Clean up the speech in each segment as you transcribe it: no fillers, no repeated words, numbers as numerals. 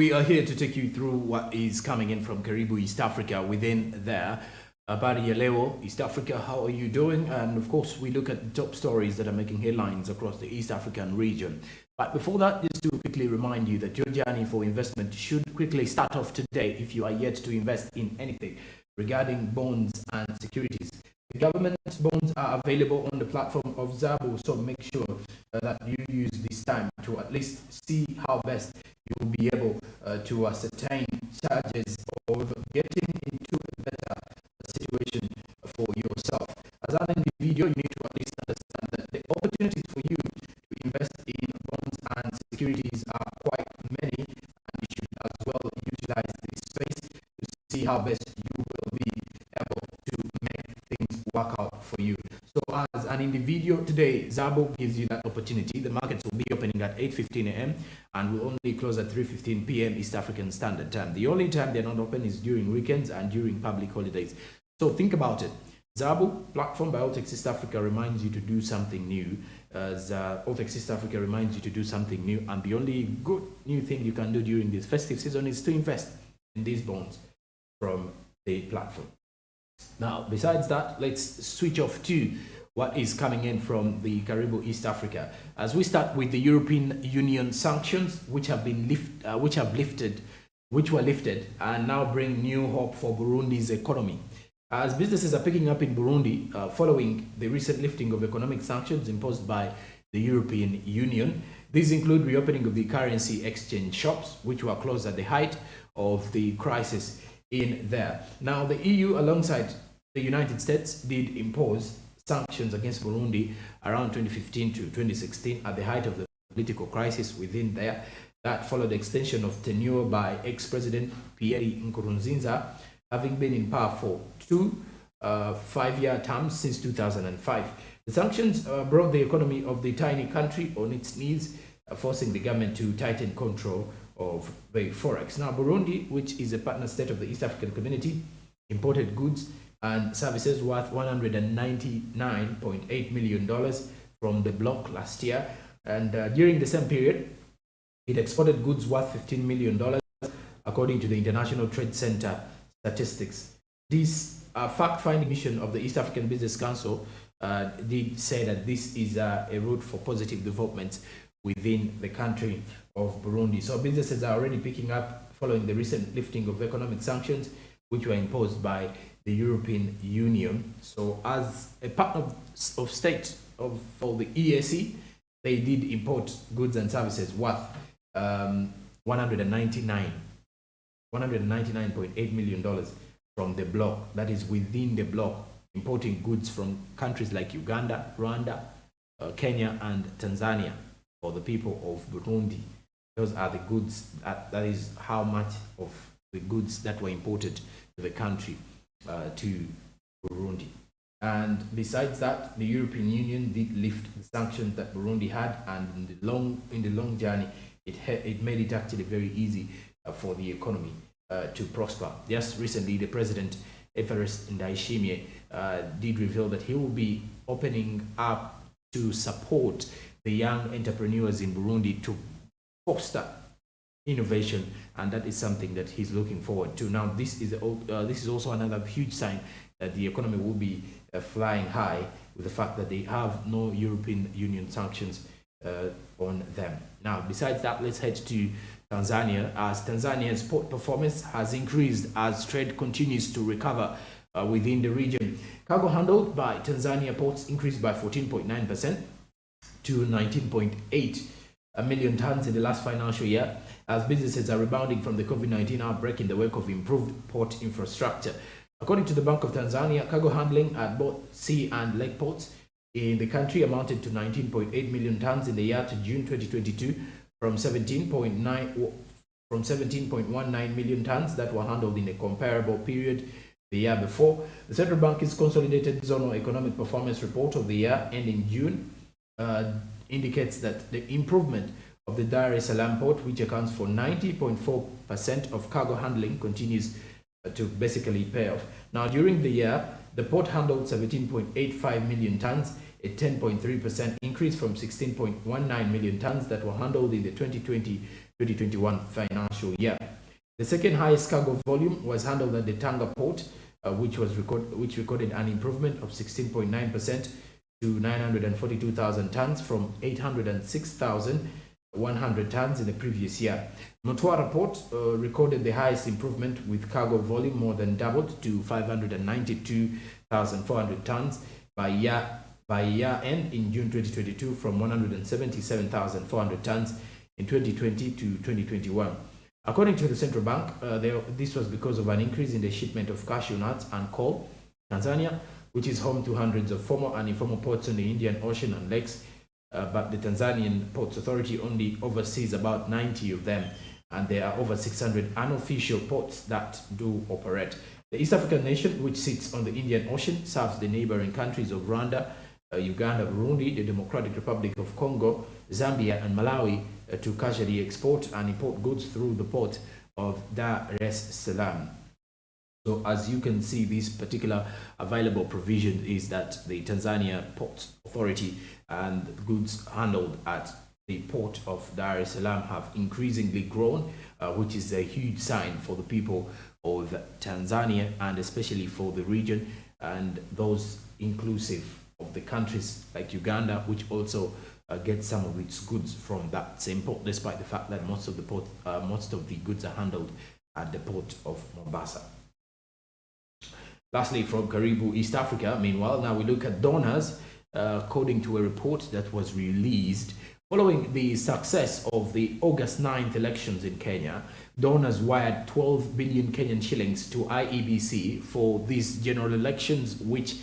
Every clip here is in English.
we are here to take you through what is coming in from Karibu, East Africa. Within there, Habari ya leo, East Africa, how are you doing? And of course, we look at the top stories that are making headlines across the East African region. But before that, just to quickly remind you that your journey for investment should quickly start off today if you are yet to invest in anything regarding bonds and securities. The government bonds are available on the platform of Zabu, so make sure that you use this time to at least see how best you will be able to ascertain charges of getting into a better situation for yourself. As an individual, you need to at least understand that the opportunities for you to invest in bonds and securities are quite many, and you should as well utilize this space to see how best you will be able to make things work out for you. So as an individual today, Zabo gives you that opportunity. The markets will be opening at 8:15 a.m. and will only close at 3:15 p.m. East African Standard Time. The only time they're not open is during weekends and during public holidays. So think about it. Zabo platform by Altex East Africa reminds you to do something new. Altex East Africa reminds you to do something new, and the only good new thing you can do during this festive season is to invest in these bonds from the platform. Now, besides that, let's switch off to what is coming in from the Karibu East Africa. As we start with the European Union sanctions, which were lifted and now bring new hope for Burundi's economy. As businesses are picking up in Burundi following the recent lifting of economic sanctions imposed by the European Union. These include reopening of the currency exchange shops, which were closed at the height of the crisis in there. Now, the EU, alongside the United States, did impose sanctions against Burundi around 2015 to 2016 at the height of the political crisis within there. That followed the extension of tenure by ex-president Pierre Nkurunziza, having been in power for two 5-year terms since 2005. The sanctions brought the economy of the tiny country on its knees, forcing the government to tighten control of the forex. Now, Burundi, which is a partner state of the East African Community, imported goods and services worth $199.8 million from the bloc last year. And during the same period, it exported goods worth $15 million, according to the International Trade Center statistics. This fact-finding mission of the East African Business Council did say that this is a route for positive developments within the country of Burundi. So businesses are already picking up following the recent lifting of economic sanctions, which were imposed by the European Union. So as a part of state for the EAC, they did import goods and services worth $199.8 million from the bloc, that is within the bloc, importing goods from countries like Uganda, Rwanda, Kenya, and Tanzania for the people of Burundi. Those are the goods, that is how much of the goods that were imported to the country to Burundi. And besides that, the European Union did lift the sanctions that Burundi had, and in the long journey, it made it actually very easy for the economy to prosper. Just recently, the president, Evariste Ndayishimiye, did reveal that he will be opening up to support the young entrepreneurs in Burundi to foster innovation, and that is something that he's looking forward to. Now, this is also another huge sign that the economy will be flying high, with the fact that they have no European Union sanctions on them. Now, besides that, let's head to Tanzania, as Tanzania's port performance has increased as trade continues to recover within the region. Cargo handled by Tanzania ports increased by 14.9% to 19.8 million tons in the last financial year, as businesses are rebounding from the COVID-19 outbreak in the wake of improved port infrastructure. According to the Bank of Tanzania, cargo handling at both sea and lake ports in the country amounted to 19.8 million tons in the year to June 2022, from 17.19 million tons that were handled in a comparable period the year before. The Central Bank's consolidated zonal economic performance report of the year ending June indicates that the improvement of the Dar es Salaam port, which accounts for 90.4% of cargo handling, continues to basically pay off. Now, during the year, the port handled 17.85 million tons, a 10.3% increase from 16.19 million tons that were handled in the 2021 financial year. The second highest cargo volume was handled at the Tanga port, which recorded an improvement of 16.9% to 942,000 tons from 806,100 tons in the previous year. Mtwara port recorded the highest improvement, with cargo volume more than doubled to 592,400 tons by year end in June 2022 from 177,400 tons in 2020 to 2021. According to the central bank, this was because of an increase in the shipment of cashew nuts and coal. Tanzania, which is home to hundreds of formal and informal ports in the Indian Ocean and lakes, but the Tanzanian Ports Authority only oversees about 90 of them, and there are over 600 unofficial ports that do operate. The East African nation, which sits on the Indian Ocean, serves the neighboring countries of Rwanda, Uganda, Burundi, the Democratic Republic of Congo, Zambia, and Malawi to casually export and import goods through the port of Dar es Salaam. So as you can see, this particular available provision is that the Tanzania Port Authority and the goods handled at the port of Dar es Salaam have increasingly grown, which is a huge sign for the people of Tanzania and especially for the region, and those inclusive of the countries like Uganda, which also get some of its goods from that same port, despite the fact that most of the goods are handled at the port of Mombasa. Lastly, from Karibu, East Africa, meanwhile, now we look at donors. According to a report that was released following the success of the August 9th elections in Kenya, donors wired 12 billion Kenyan shillings to IEBC for these general elections, which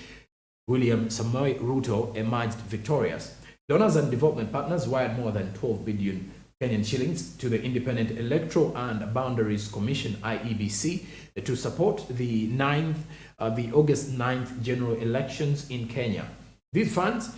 William Samoei Ruto emerged victorious. Donors and development partners wired more than 12 billion Kenyan shillings to the Independent Electoral and Boundaries Commission (IEBC) to support the August 9th general elections in Kenya. These funds,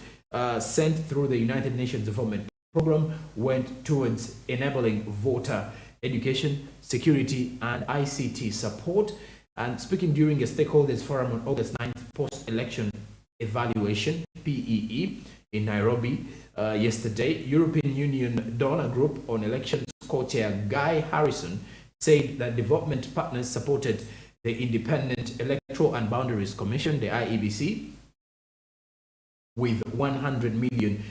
sent through the United Nations Development Program, went towards enabling voter education, security, and ICT support. And speaking during a stakeholders forum on August 9th post-election evaluation (PEE) in Nairobi yesterday, European Union donor group on elections co-chair Guy Harrison said that development partners supported the Independent Electoral and Boundaries Commission, the IEBC, with $100 million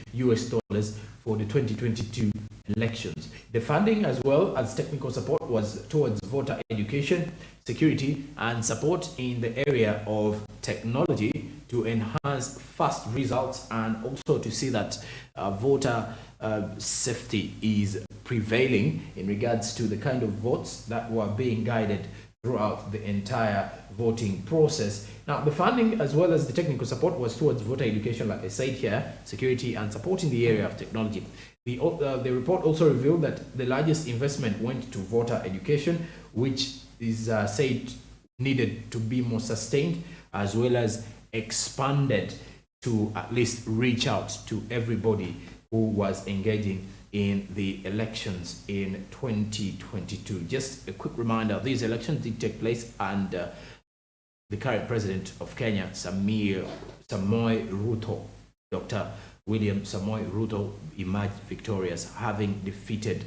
for the 2022 elections. The funding, as well as technical support, was towards voter education, security, and support in the area of technology to enhance fast results and also to see that voter safety is prevailing in regards to the kind of votes that were being guided throughout the entire voting process. Now, the funding as well as the technical support was towards voter education, like I said here, security, and support in the area of technology. The report also revealed that the largest investment went to voter education, which is said needed to be more sustained as well as expanded to at least reach out to everybody who was engaging in the elections in 2022. Just a quick reminder, these elections did take place, and the current president of Kenya, Samoei Ruto, Dr. William Samoei Ruto, emerged victorious, having defeated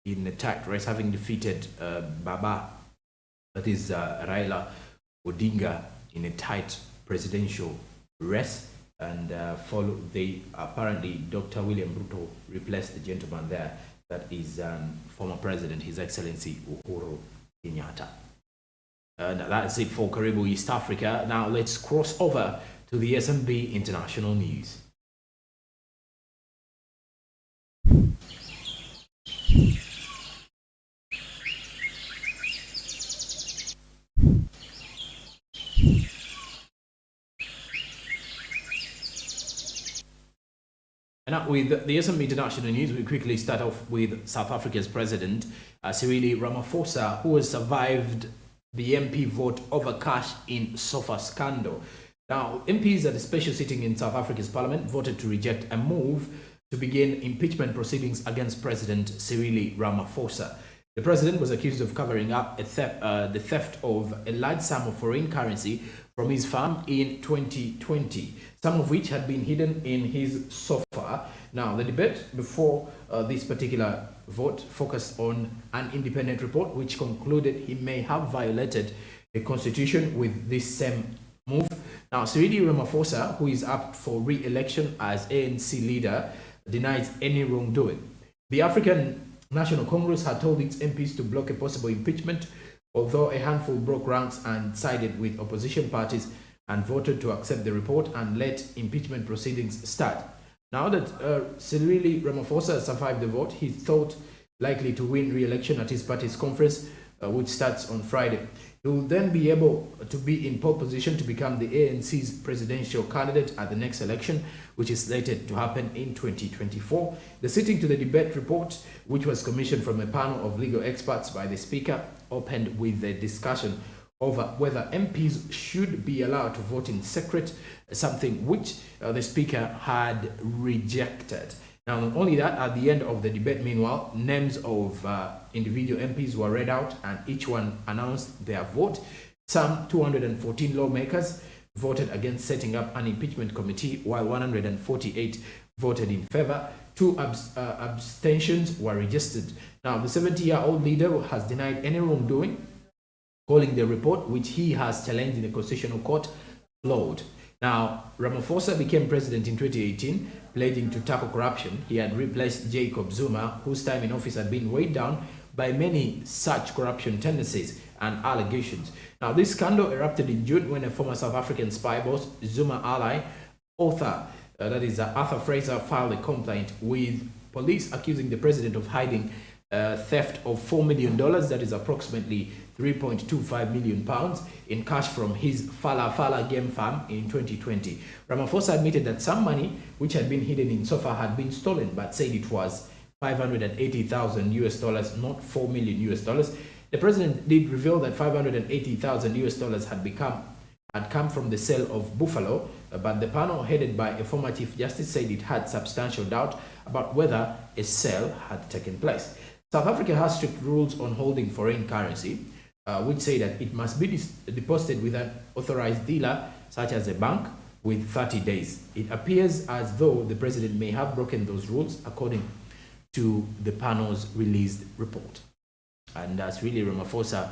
in a tight race, having defeated Baba, that is Raila Odinga, in a tight presidential race. And apparently Dr. William Ruto replaced the gentleman there, that is former president, His Excellency Uhuru Kenyatta. And that's it for Karibu East Africa. Now let's cross over to the SMB International News. And now with the SMB International News, we quickly start off with South Africa's President, Cyril Ramaphosa, who has survived the MP vote over cash in SOFA scandal. Now, MPs at the special sitting in South Africa's parliament voted to reject a move to begin impeachment proceedings against President Cyril Ramaphosa. The president was accused of covering up the theft of a large sum of foreign currency from his farm in 2020, some of which had been hidden in his sofa. Now, the debate before this particular vote focused on an independent report which concluded he may have violated the constitution with this same move. Now, Cyril Ramaphosa, who is up for re-election as ANC leader, denies any wrongdoing. The African National Congress had told its MPs to block a possible impeachment, although a handful broke ranks and sided with opposition parties and voted to accept the report and let impeachment proceedings start. Now that Cyril Ramaphosa survived the vote, he thought likely to win re-election at his party's conference, which starts on Friday. He will then be able to be in pole position to become the ANC's presidential candidate at the next election, which is slated to happen in 2024. The sitting to the debate report, which was commissioned from a panel of legal experts by the Speaker, opened with a discussion over whether MPs should be allowed to vote in secret, something which the Speaker had rejected. Now, not only that, at the end of the debate, meanwhile, names of individual MPs were read out and each one announced their vote. Some 214 lawmakers voted against setting up an impeachment committee, while 148 voted in favor. 2 abstentions were registered. Now, the 70-year-old leader has denied any wrongdoing, calling the report, which he has challenged in the Constitutional Court, flawed. Now, Ramaphosa became president in 2018, pledging to tackle corruption. He had replaced Jacob Zuma, whose time in office had been weighed down by many such corruption tendencies and allegations. Now, this scandal erupted in June when a former South African spy boss, Zuma ally, Arthur Fraser, filed a complaint with police accusing the president of hiding theft of $4 million, that is approximately 3.25 million pounds, in cash from his Fala game farm in 2020. Ramaphosa admitted that some money which had been hidden in SOFA had been stolen, but said it was $580,000, not $4 million. The president did reveal that $580,000 had come from the sale of buffalo, but the panel headed by a former chief justice said it had substantial doubt about whether a sale had taken place. South Africa has strict rules on holding foreign currency, which say that it must be deposited with an authorized dealer, such as a bank, with 30 days. It appears as though the president may have broken those rules, according to the panel's released report. And that's really Ramaphosa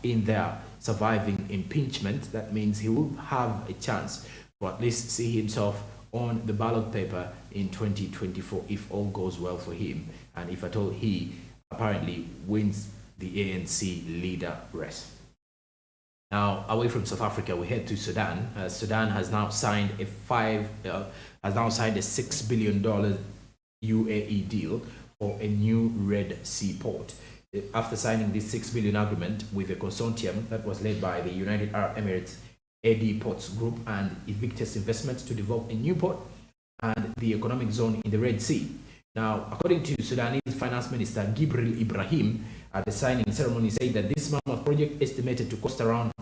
in there surviving impeachment. That means he will have a chance to at least see himself on the ballot paper in 2024 if all goes well for him, and if at all he apparently wins the ANC leader race. Now, away from South Africa, we head to Sudan. Sudan has now signed a $6 billion UAE deal for a new Red Sea port. After signing this $6 billion agreement with a consortium that was led by the United Arab Emirates, AD Ports Group, and Invictus Investments to develop a new port and the economic zone in the Red Sea. Now, according to Sudanese Finance Minister Gibril Ibrahim, at the signing ceremony, said that this mammoth project, estimated to cost around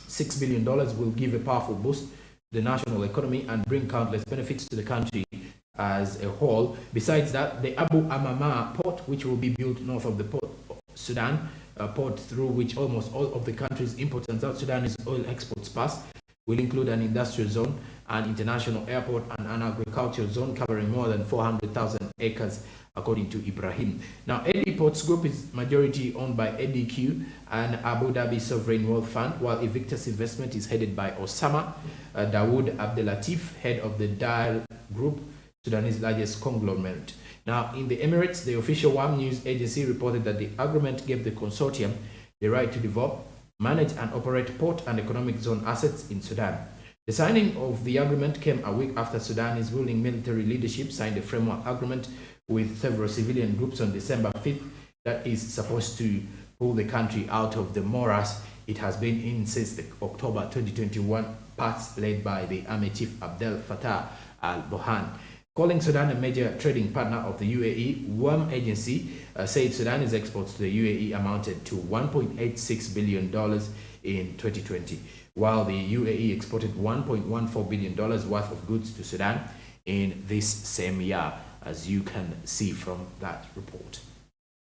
$6 billion, will give a powerful boost to the national economy and bring countless benefits to the country as a whole. Besides that, the Abu Amama port, which will be built north of the port Sudan, a port through which almost all of the country's imports and South Sudanese oil exports pass, will include an industrial zone, an international airport, and an agricultural zone covering more than 400,000 acres, according to Ibrahim. Now, AD Ports Group is majority owned by ADQ and Abu Dhabi Sovereign Wealth Fund, while Invictus Investment is headed by Osama Dawood Abdelatif, head of the Dial Group, Sudanese largest conglomerate. Now, in the Emirates, the official WAM news agency reported that the agreement gave the consortium the right to develop, manage and operate port and economic zone assets in Sudan. The signing of the agreement came a week after Sudan's ruling military leadership signed a framework agreement with several civilian groups on December 5th that is supposed to pull the country out of the morass it has been in since the October 2021 pact led by the Army Chief Abdel Fattah al-Burhan. Calling Sudan a major trading partner of the UAE, WAM agency said Sudan's exports to the UAE amounted to $1.86 billion in 2020, while the UAE exported $1.14 billion worth of goods to Sudan in this same year, as you can see from that report.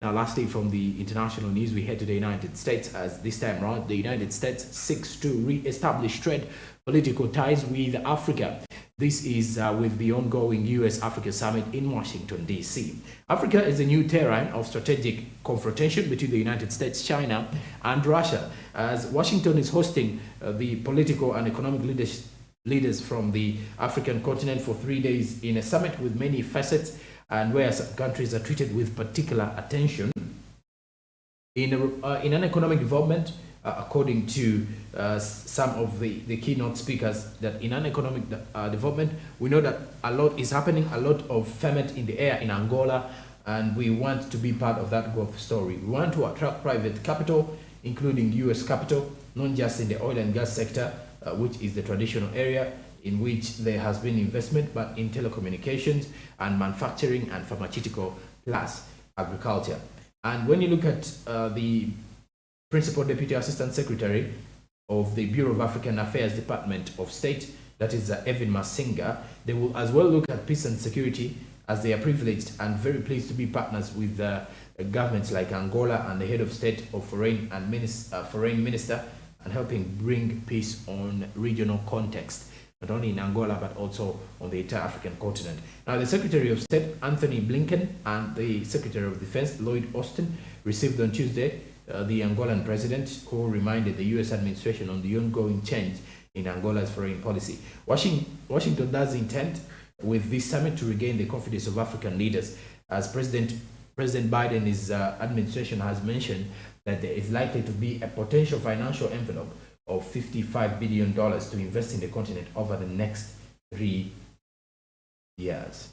Now, lastly, from the international news, we head to the United States, as this time around, the United States seeks to re-establish trade political ties with Africa. This is with the ongoing US-Africa Summit in Washington, D.C. Africa is a new terrain of strategic confrontation between the United States, China, and Russia, as Washington is hosting the political and economic leaders from the African continent for 3 days in a summit with many facets, and where some countries are treated with particular attention. In an economic development, according to some of the keynote speakers, that in an economic development, we know that a lot is happening, a lot of ferment in the air in Angola, and we want to be part of that growth story. We want to attract private capital, including US capital, not just in the oil and gas sector, which is the traditional area in which there has been investment, but in telecommunications and manufacturing and pharmaceutical plus agriculture. And when you look at the Principal Deputy Assistant Secretary of the Bureau of African Affairs Department of State, that is Evan Masinga, they will as well look at peace and security, as they are privileged and very pleased to be partners with governments like Angola and the head of state of foreign minister, and helping bring peace on regional context, not only in Angola but also on the entire African continent. Now, the Secretary of State Anthony Blinken and the Secretary of Defense Lloyd Austin received on Tuesday the Angolan president, who reminded the U.S. administration on the ongoing change in Angola's foreign policy. Washington does intend with this summit to regain the confidence of African leaders, as President Biden's administration has mentioned that there is likely to be a potential financial envelope of $55 billion to invest in the continent over the next 3 years.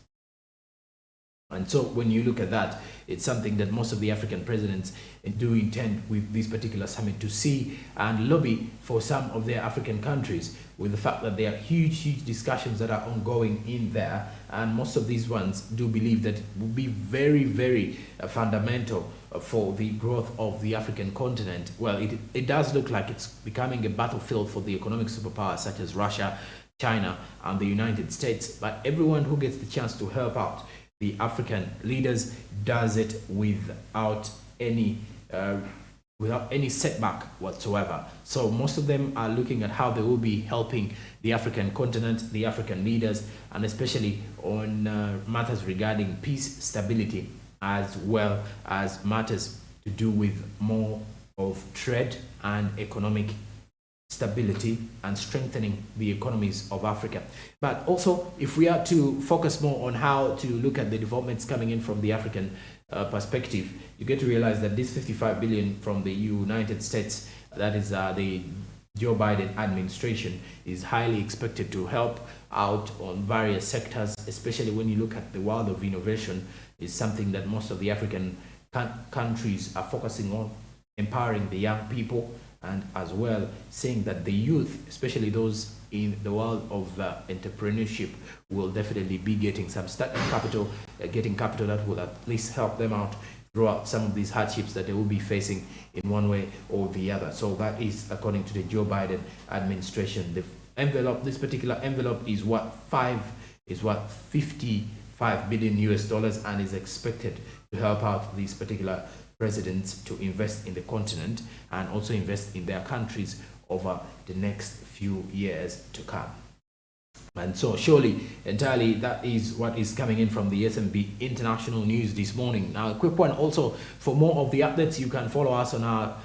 And so when you look at that, it's something that most of the African presidents do intend with this particular summit to see and lobby for some of their African countries, with the fact that there are huge discussions that are ongoing in there. And most of these ones do believe that it will be very fundamental for the growth of the African continent. Well, it does look like it's becoming a battlefield for the economic superpowers such as Russia, China, and the United States. But everyone who gets the chance to help out the African leaders does it without any setback whatsoever. So most of them are looking at how they will be helping the African continent, the African leaders, and especially on matters regarding peace, stability, as well as matters to do with more of trade and economic stability and strengthening the economies of Africa. But also, if we are to focus more on how to look at the developments coming in from the African perspective, you get to realize that this 55 billion from the United States, that is the Joe Biden administration, is highly expected to help out on various sectors, especially when you look at the world of innovation. Is something that most of the African countries are focusing on, empowering the young people, and as well saying that the youth, especially those in the world of entrepreneurship, will definitely be getting some starting capital, getting capital that will at least help them out throughout some of these hardships that they will be facing in one way or the other. So that is according to the Joe Biden administration. The envelope, this particular envelope, is what 55 billion US dollars, and is expected to help out these particular presidents to invest in the continent and also invest in their countries over the next few years to come. And so surely entirely that is what is coming in from the SMB International News this morning. Now, a quick one also, for more of the updates, you can follow us on our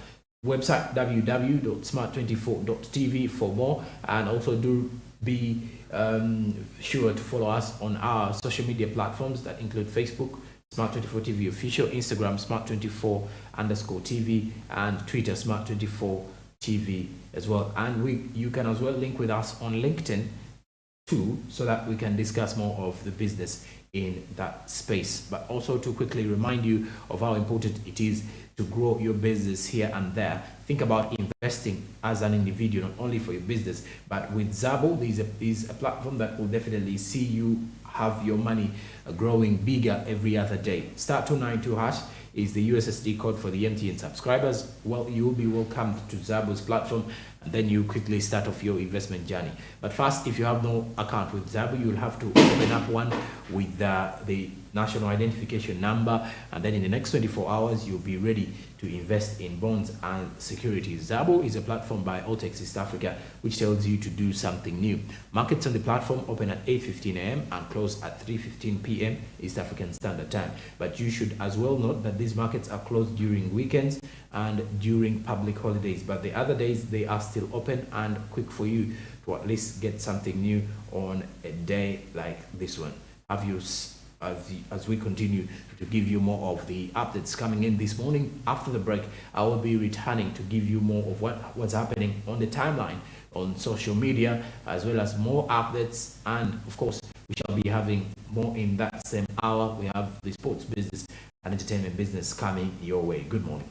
website www.smart24.tv for more, and also do be sure to follow us on our social media platforms that include Facebook, Smart24 TV Official, Instagram, Smart24_TV, and Twitter, Smart24 TV as well. And you can as well link with us on LinkedIn too, so that we can discuss more of the business in that space. But also to quickly remind you of how important it is to grow your business here and there. Think about investing as an individual, not only for your business, but with Zabo. Is a platform that will definitely see you have your money growing bigger every other day. *292# is the USSD code for the MTN subscribers. Well, you will be welcomed to Zabo's platform, and then you quickly start off your investment journey. But first, if you have no account with Zabo, you will have to open up one with the national identification number, and then in the next 24 hours you'll be ready to invest in bonds and securities. Zabo is a platform by Otex East Africa which tells you to do something new. Markets on the platform open at 8:15 a.m. and close at 3:15 p.m. East African Standard Time. But you should as well note that these markets are closed during weekends and during public holidays, but the other days they are still open and quick for you to at least get something new on a day like this one. As we continue to give you more of the updates coming in this morning. After the break, I will be returning to give you more of what's happening on the timeline, on social media, as well as more updates. And of course, we shall be having more in that same hour. We have the sports business and entertainment business coming your way. Good morning.